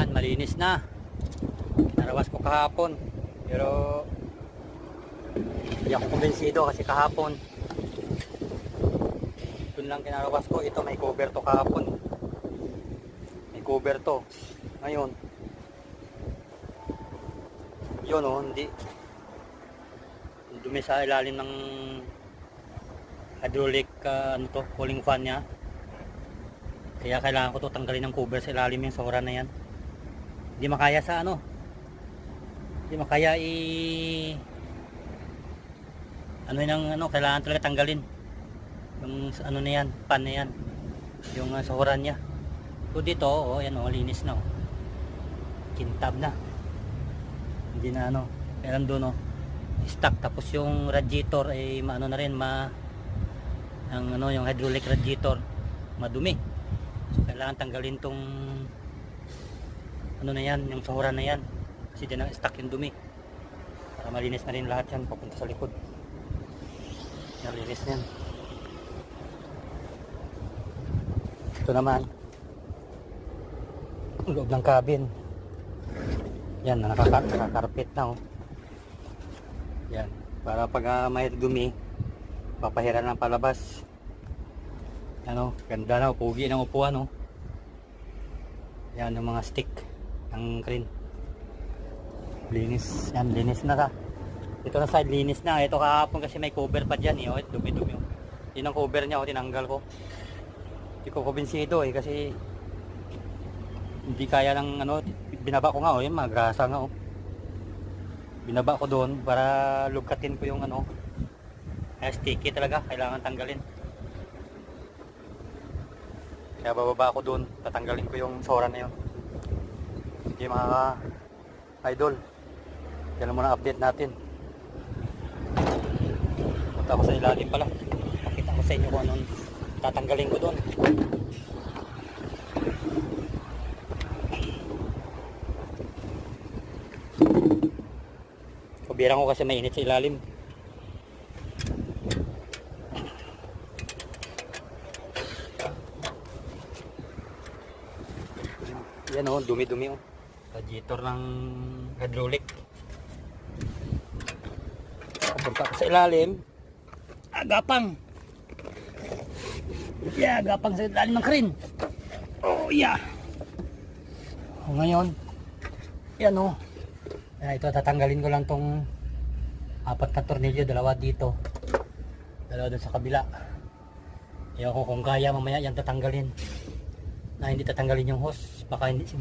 Yan, malinis na. Narawas ko kahapon. Pero hindi ako kumbinsido kasi kahapon dun lang kinarawas ko. Ito may cover to kahapon. May cover to. Ngayon yun oh, hindi dumi sa ilalim ng hydraulic ano to, cooling fan nya. Kaya kailangan ko to tanggalin ng cover sa ilalim yung sora na yan. Hindi makaya sa ano, hindi makaya ano yung ano, kailangan talaga tanggalin yung ano na yan, pan na yan, yung sora nya. So dito oh, yan oh, linis na oh, kintab na, hindi na ano. Meron doon oh, stock. Tapos yung radiator ay maano na rin, ang ano, yung hydraulic radiator madumi. So kailangan tanggalin tong ano na yan, yung sahura na yan, kasi dyan ang stock yung dumi, para malinis na rin lahat yan papunta sa likod. Nalinis na yan. Ito naman ang loob ng cabin. Yan, nakakarpet na oh. Yan, para pag may dumi papahiran ng palabas. Ano, ganda na, pugi ng upuan oh. Yan yung mga stick ng crane. Linis, yan, linis na ka. Ito na side, linis na. Ito kahapon kasi may cover pa dyan eh, oh, dumi-dumi oh. Yun ang cover niya oh, tinanggal ko. Hindi ko kumbinsido eh, kasi hindi kaya ng ano, binaba ko nga oh, yung mga grasa nga oh. Binaba ko doon para lugkatin ko yung ano, sticky talaga, kailangan tanggalin. Kaya bababa ko doon, tatanggalin ko yung sora na yun. Okay mga idol, yan muna update natin. Punta ko sa ilalim pala, pakita ko sa inyo kung anong tatanggalin ko doon. Kubiran ko kasi mainit sa ilalim. Yan o, dumi-dumi o. Radiator ng hydraulic. Pupunta ko sa ilalim. Gapang. Yeah, gapang sa ilalim ng crane. Oh yeah. O ngayon, yan o. Ito, tatanggalin ko lang tong 4 na tornilyo, dalawa dito, dalawa doon sa kabila. Ewan ko kung kaya mamaya yan tatanggalin, na hindi tatanggalin yung hose, baka hindi